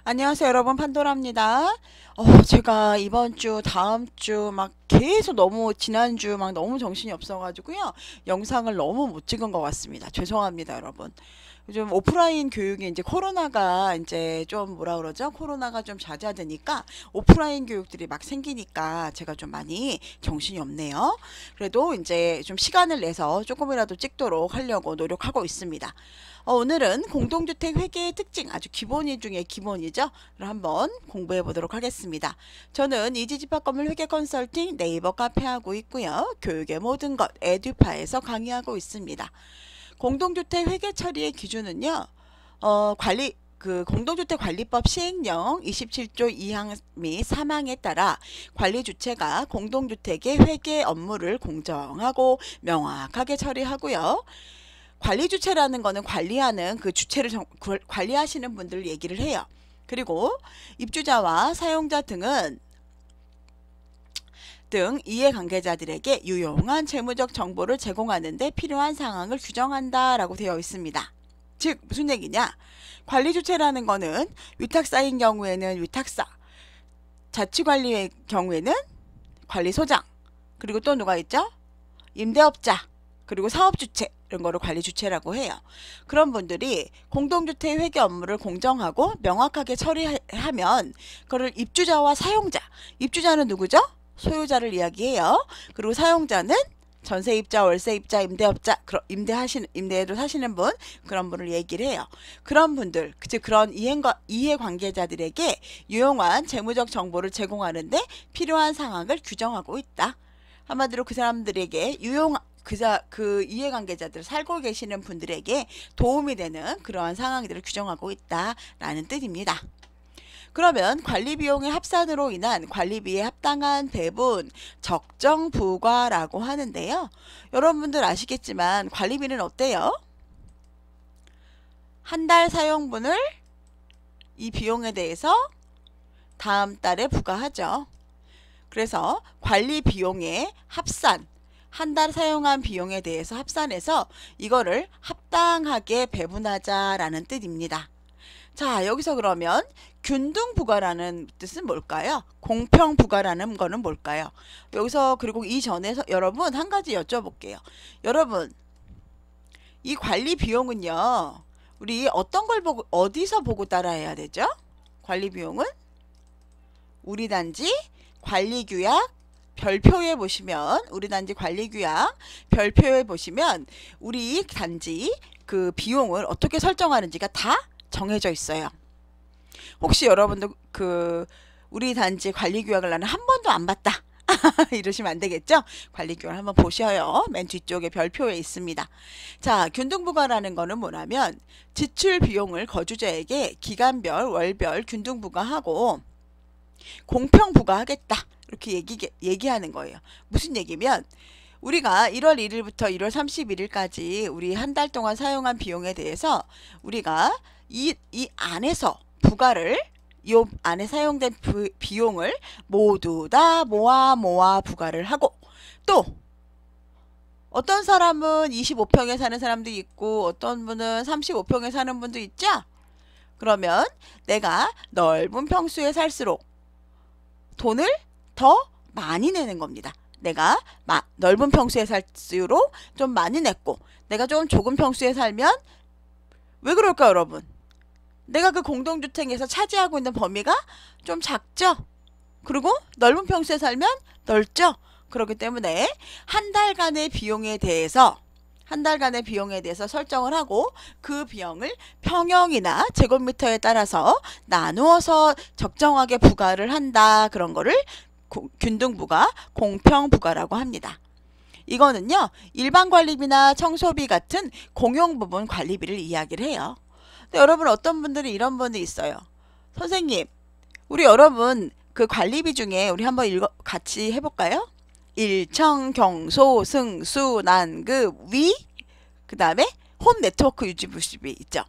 안녕하세요, 여러분. 판도라입니다. 제가 이번 주, 다음 주 막 계속 너무 지난주 막 너무 정신이 없어가지고요. 영상을 너무 못 찍은 것 같습니다. 죄송합니다, 여러분. 요즘 오프라인 교육이 이제 코로나가 이제 좀 뭐라 그러죠? 코로나가 좀 잦아드니까 오프라인 교육들이 막 생기니까 제가 좀 많이 정신이 없네요. 그래도 이제 좀 시간을 내서 조금이라도 찍도록 하려고 노력하고 있습니다. 오늘은 공동주택 회계의 특징, 아주 기본이 중에 기본이죠. 한번 공부해 보도록 하겠습니다. 저는 이지집합건물 회계 컨설팅 네이버 카페 하고 있고요. 교육의 모든 것 에듀파에서 강의하고 있습니다. 공동주택 회계 처리의 기준은요. 공동주택관리법 시행령 27조 2항 및 3항에 따라 관리주체가 공동주택의 회계 업무를 공정하고 명확하게 처리하고요. 관리주체라는 거는 관리하는 그 주체를 관리하시는 분들 얘기를 해요. 그리고 입주자와 사용자 등 이해관계자들에게 유용한 재무적 정보를 제공하는 데 필요한 상황을 규정한다 라고 되어 있습니다. 즉 무슨 얘기냐? 관리주체라는 거는 위탁사인 경우에는 위탁사, 자치관리의 경우에는 관리소장, 그리고 또 누가 있죠? 임대업자, 그리고 사업주체, 이런 거를 관리주체라고 해요. 그런 분들이 공동주택 회계 업무를 공정하고 명확하게 처리하면 그거를 입주자와 사용자, 입주자는 누구죠? 소유자를 이야기해요. 그리고 사용자는 전세입자, 월세입자, 임대업자, 임대로 사시는 분, 그런 분을 얘기를 해요. 그런 분들, 즉 그런 이해관계자들에게 유용한 재무적 정보를 제공하는데 필요한 상황을 규정하고 있다. 한마디로 그 사람들에게 그 이해관계자들, 살고 계시는 분들에게 도움이 되는 그러한 상황들을 규정하고 있다라는 뜻입니다. 그러면 관리비용의 합산으로 인한 관리비의 합당한 배분, 적정 부과라고 하는데요. 여러분들 아시겠지만 관리비는 어때요? 한 달 사용분을 이 비용에 대해서 다음 달에 부과하죠. 그래서 관리 비용의 합산, 한 달 사용한 비용에 대해서 합산해서 이거를 합당하게 배분하자라는 뜻입니다. 자, 여기서 그러면 균등부과라는 뜻은 뭘까요? 공평부과라는 거는 뭘까요? 여기서 그리고 이전에서 여러분 한 가지 여쭤볼게요. 여러분, 이 관리 비용은요, 우리 어떤 걸 보고, 어디서 보고 따라해야 되죠? 관리 비용은 우리 단지 관리규약 별표에 보시면, 우리 단지 관리규약 별표에 보시면 우리 단지 그 비용을 어떻게 설정하는지가 다 정해져 있어요. 혹시 여러분도 우리 단지 관리규약을 나는 한 번도 안 봤다 이러시면 안 되겠죠? 관리규약을 한번 보셔요. 맨 뒤쪽에 별표에 있습니다. 자, 균등부과라는 거는 뭐냐면 지출 비용을 거주자에게 기간별, 월별 균등부과하고 공평부과하겠다, 이렇게 얘기하는 거예요. 무슨 얘기면 우리가 1월 1일부터 1월 31일까지 우리 한 달 동안 사용한 비용에 대해서 우리가 이 안에서 부과를, 이 안에 사용된 비용을 모두 다 모아 부과를 하고, 또 어떤 사람은 25평에 사는 사람도 있고 어떤 분은 35평에 사는 분도 있죠? 그러면 내가 넓은 평수에 살수록 돈을 더 많이 내는 겁니다. 내가 넓은 평수에 살수록 좀 많이 냈고, 내가 좀 좁은 평수에 살면 왜 그럴까요, 여러분? 내가 그 공동주택에서 차지하고 있는 범위가 좀 작죠? 그리고 넓은 평수에 살면 넓죠? 그렇기 때문에 한 달간의 비용에 대해서 설정을 하고 그 비용을 평형이나 제곱미터에 따라서 나누어서 적정하게 부과를 한다. 그런 거를 균등부과, 공평부과라고 합니다. 이거는요, 일반관리비나 청소비 같은 공용부분 관리비를 이야기를 해요. 근데 여러분, 어떤 분들은 이런 분이 있어요. 선생님, 우리 여러분 그 관리비 중에 우리 한번 같이 해볼까요? 일청, 경소, 승수, 난급, 위, 그 다음에 홈 네트워크 유지 부수비 있죠.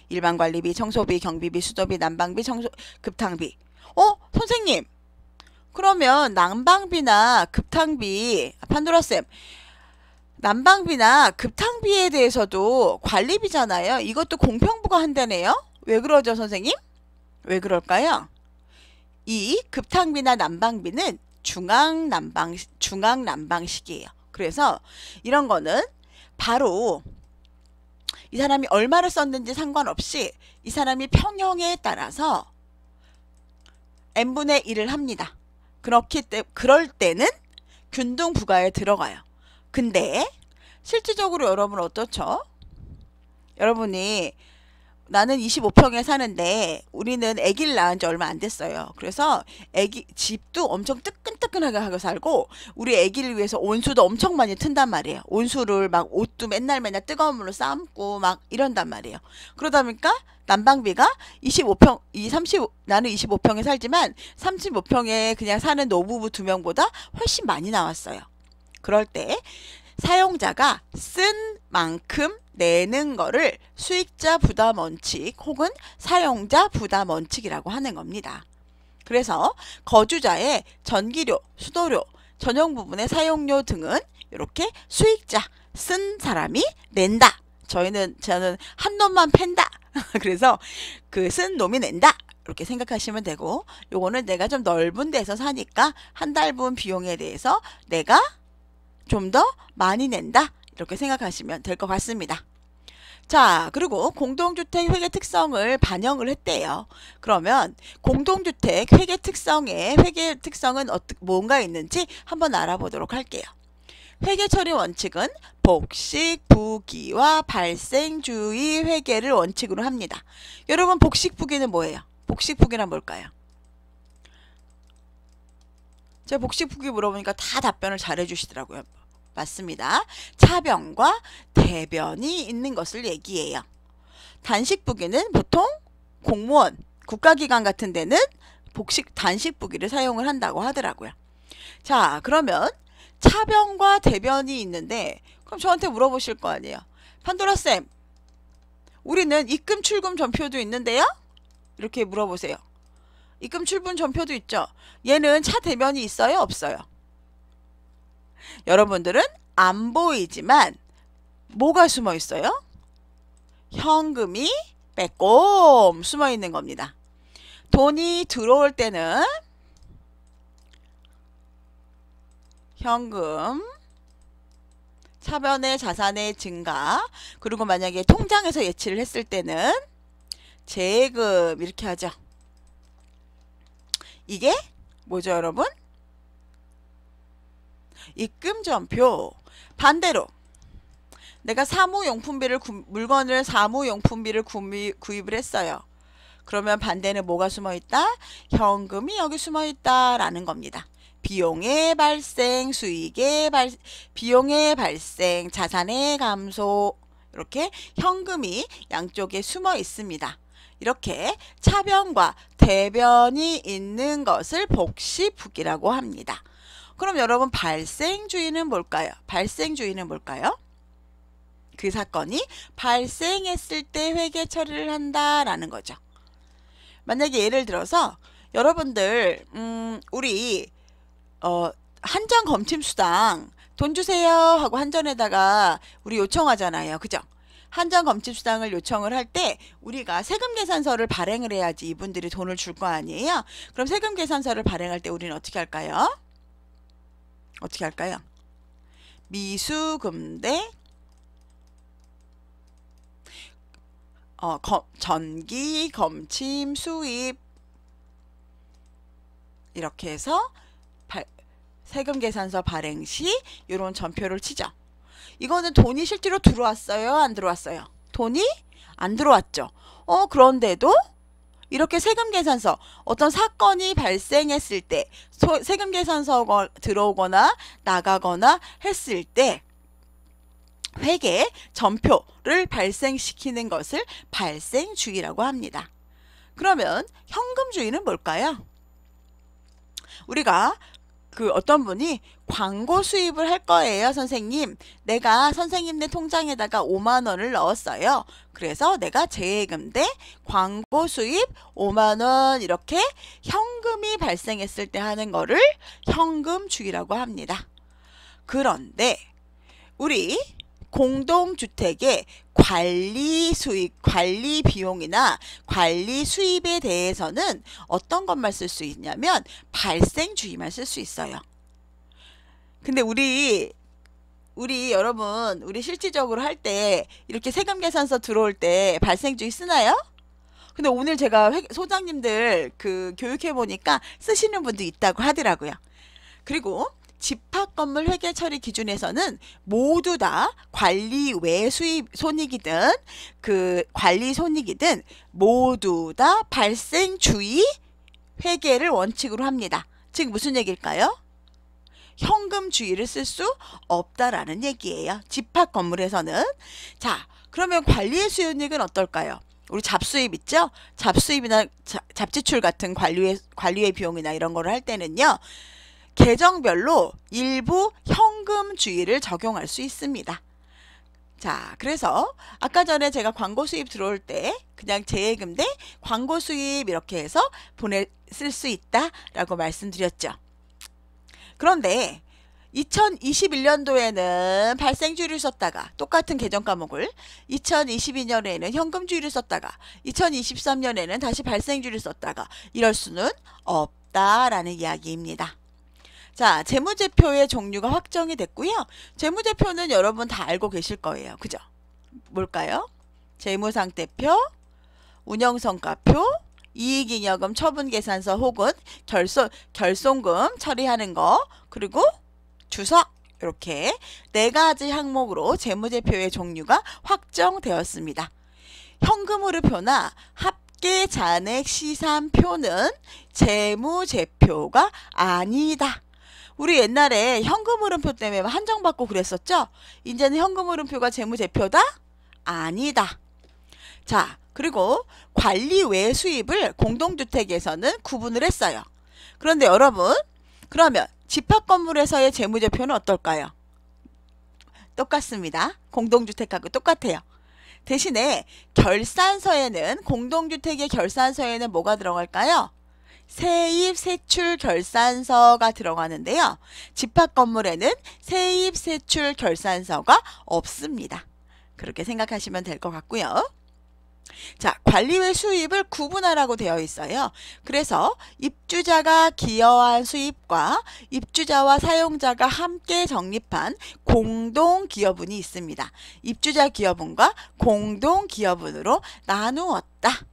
일반관리비, 청소비, 경비비, 수도비, 난방비, 급탕비. 선생님, 그러면 난방비나 급탕비, 판도라쌤, 난방비나 급탕비에 대해서도 관리비잖아요. 이것도 공평부과 한다네요. 왜 그러죠, 선생님? 왜 그럴까요? 이 급탕비나 난방비는 중앙난방식이에요. 그래서 이런 거는 바로 이 사람이 얼마를 썼는지 상관없이 이 사람이 평형에 따라서 n분의 1을 합니다. 그럴 때는 균등 부가에 들어가요. 근데 실질적으로 여러분 어떻죠? 여러분이 나는 25평에 사는데 우리는 아기를 낳은 지 얼마 안 됐어요. 그래서 집도 엄청 뜨끈뜨끈하게 하고 살고 우리 아기를 위해서 온수도 엄청 많이 튼단 말이에요. 온수를 막 옷도 맨날 뜨거운 물로 삶고 막 이런단 말이에요. 그러다 보니까 난방비가 25평, 나는 25평에 살지만 35평에 그냥 사는 노부부 2명보다 훨씬 많이 나왔어요. 그럴 때 사용자가 쓴 만큼 내는 거를 수익자 부담 원칙 혹은 사용자 부담 원칙이라고 하는 겁니다. 그래서 거주자의 전기료, 수도료, 전용 부분의 사용료 등은 이렇게 수익자, 쓴 사람이 낸다. 저는 한 놈만 팬다. 그래서 그 쓴 놈이 낸다. 이렇게 생각하시면 되고, 요거는 내가 좀 넓은 데서 사니까 한 달분 비용에 대해서 내가 좀 더 많이 낸다. 이렇게 생각하시면 될 것 같습니다. 자, 그리고 공동주택 회계 특성을 반영을 했대요. 그러면 공동주택 회계 특성은 뭔가 있는지 한번 알아보도록 할게요. 회계 처리 원칙은 복식, 부기와 발생주의 회계를 원칙으로 합니다. 여러분, 복식, 부기는 뭐예요? 복식, 부기란 뭘까요? 제가 복식, 부기 물어보니까 다 답변을 잘 해주시더라고요. 맞습니다. 차변과 대변이 있는 것을 얘기해요. 단식 부기는 보통 공무원, 국가기관 같은 데는 단식 부기를 사용을 한다고 하더라고요. 자, 그러면 차변과 대변이 있는데 그럼 저한테 물어보실 거 아니에요. 판도라쌤, 우리는 입금 출금 전표도 있는데요? 이렇게 물어보세요. 입금 출금 전표도 있죠. 얘는 차 대변이 있어요? 없어요? 여러분들은 안 보이지만 뭐가 숨어 있어요? 현금이 빼꼼 숨어 있는 겁니다. 돈이 들어올 때는 현금, 차변의 자산의 증가, 그리고 만약에 통장에서 예치를 했을 때는 재금 이렇게 하죠. 이게 뭐죠, 여러분? 입금전표. 반대로 내가 물건을 사무용품비를 구입을 했어요. 그러면 반대는 뭐가 숨어있다? 현금이 여기 숨어있다라는 겁니다. 비용의 발생, 비용의 발생, 자산의 감소, 이렇게 현금이 양쪽에 숨어 있습니다. 이렇게 차변과 대변이 있는 것을 복식부기라고 합니다. 그럼 여러분, 발생주의는 뭘까요? 발생주의는 뭘까요? 그 사건이 발생했을 때 회계 처리를 한다라는 거죠. 만약에 예를 들어서 여러분들 우리 한전검침수당 돈 주세요 하고 한전에다가 우리 요청하잖아요. 그죠? 한전검침수당을 요청을 할 때 우리가 세금계산서를 발행을 해야지 이분들이 돈을 줄 거 아니에요. 그럼 세금계산서를 발행할 때 우리는 어떻게 할까요? 어떻게 할까요? 미수금대 전기, 검침, 수입 이렇게 해서 세금계산서 발행 시 이런 전표를 치죠. 이거는 돈이 실제로 들어왔어요? 안 들어왔어요? 돈이 안 들어왔죠. 그런데도 이렇게 세금계산서, 어떤 사건이 발생했을 때 세금계산서가 들어오거나 나가거나 했을 때 회계 전표를 발생시키는 것을 발생주의라고 합니다. 그러면 현금주의는 뭘까요? 우리가 어떤 분이 광고 수입을 할 거예요. 선생님, 내가 선생님네 통장에다가 5만 원을 넣었어요. 그래서 내가 재예금 대 광고 수입 5만 원 이렇게 현금이 발생했을 때 하는 거를 현금주의라고 합니다. 그런데 우리 공동주택의 관리 수익, 관리 비용이나 관리 수입에 대해서는 어떤 것만 쓸 수 있냐면 발생주의만 쓸 수 있어요. 근데 우리 여러분, 우리 실질적으로 할 때 이렇게 세금 계산서 들어올 때 발생주의 쓰나요? 근데 오늘 제가 소장님들 교육해 보니까 쓰시는 분도 있다고 하더라고요. 그리고 집합건물 회계 처리 기준에서는 모두 다 관리 외 수입 손익이든 관리 손익이든 모두 다 발생주의 회계를 원칙으로 합니다. 즉 무슨 얘기일까요? 현금주의를 쓸 수 없다라는 얘기예요. 집합건물에서는. 자, 그러면 관리의 수익은 어떨까요? 우리 잡수입 있죠? 잡수입이나 잡지출 같은 관리의 비용이나 이런 거를 할 때는요. 계정별로 일부 현금주의를 적용할 수 있습니다. 자, 그래서 아까 전에 제가 광고 수입 들어올 때 그냥 재예금 대 광고 수입 이렇게 해서 쓸 수 있다라고 말씀드렸죠. 그런데 2021년도에는 발생주의를 썼다가 똑같은 계정 과목을 2022년에는 현금주의를 썼다가 2023년에는 다시 발생주의를 썼다가 이럴 수는 없다라는 이야기입니다. 자, 재무제표의 종류가 확정이 됐고요. 재무제표는 여러분 다 알고 계실 거예요. 그죠? 뭘까요? 재무상태표, 운영성과표, 이익잉여금 처분계산서 혹은 결손금 처리하는 거, 그리고 주석, 이렇게 4가지 항목으로 재무제표의 종류가 확정되었습니다. 현금흐름표나 합계잔액시산표는 재무제표가 아니다. 우리 옛날에 현금흐름표 때문에 한정받고 그랬었죠? 이제는 현금흐름표가 재무제표다? 아니다. 자, 그리고 관리 외 수입을 공동주택에서는 구분을 했어요. 그런데 여러분, 그러면 집합건물에서의 재무제표는 어떨까요? 똑같습니다. 공동주택하고 똑같아요. 대신에 결산서에는, 공동주택의 결산서에는 뭐가 들어갈까요? 세입 세출 결산서가 들어가는데요. 집합건물에는 세입 세출 결산서가 없습니다. 그렇게 생각하시면 될 것 같고요. 자, 관리 외 수입을 구분하라고 되어 있어요. 그래서 입주자가 기여한 수입과 입주자와 사용자가 함께 적립한 공동기여분이 있습니다. 입주자 기여분과 공동기여분으로 나누었다.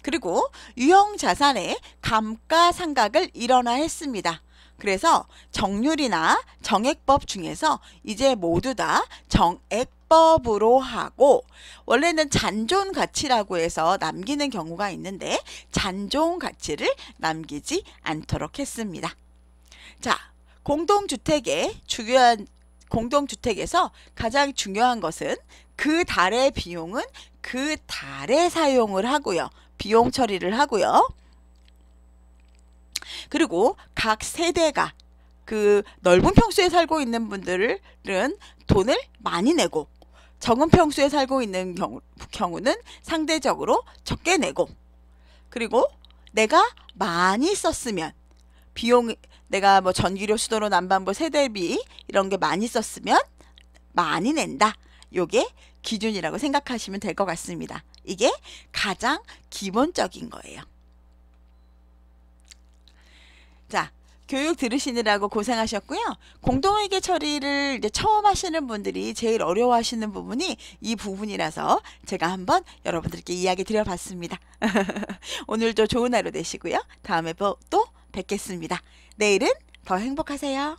그리고 유형자산의 감가상각을 일원화했습니다. 그래서 정률이나 정액법 중에서 이제 모두 다 정액법으로 하고, 원래는 잔존가치라고 해서 남기는 경우가 있는데 잔존가치를 남기지 않도록 했습니다. 자, 공동주택에서 가장 중요한 것은 그 달의 비용은 그 달에 사용을 하고요. 비용 처리를 하고요. 그리고 각 세대가 넓은 평수에 살고 있는 분들은 돈을 많이 내고, 적은 평수에 살고 있는 경우는 상대적으로 적게 내고, 그리고 내가 많이 썼으면 내가 뭐 전기료, 수도료, 난방비, 세대비 이런 게 많이 썼으면 많이 낸다. 요게 기준이라고 생각하시면 될 것 같습니다. 이게 가장 기본적인 거예요. 자, 교육 들으시느라고 고생하셨고요. 공동회계 처리를 이제 처음 하시는 분들이 제일 어려워하시는 부분이 이 부분이라서 제가 한번 여러분들께 이야기 드려봤습니다. 오늘도 좋은 하루 되시고요. 다음에 또 뵙겠습니다. 내일은 더 행복하세요.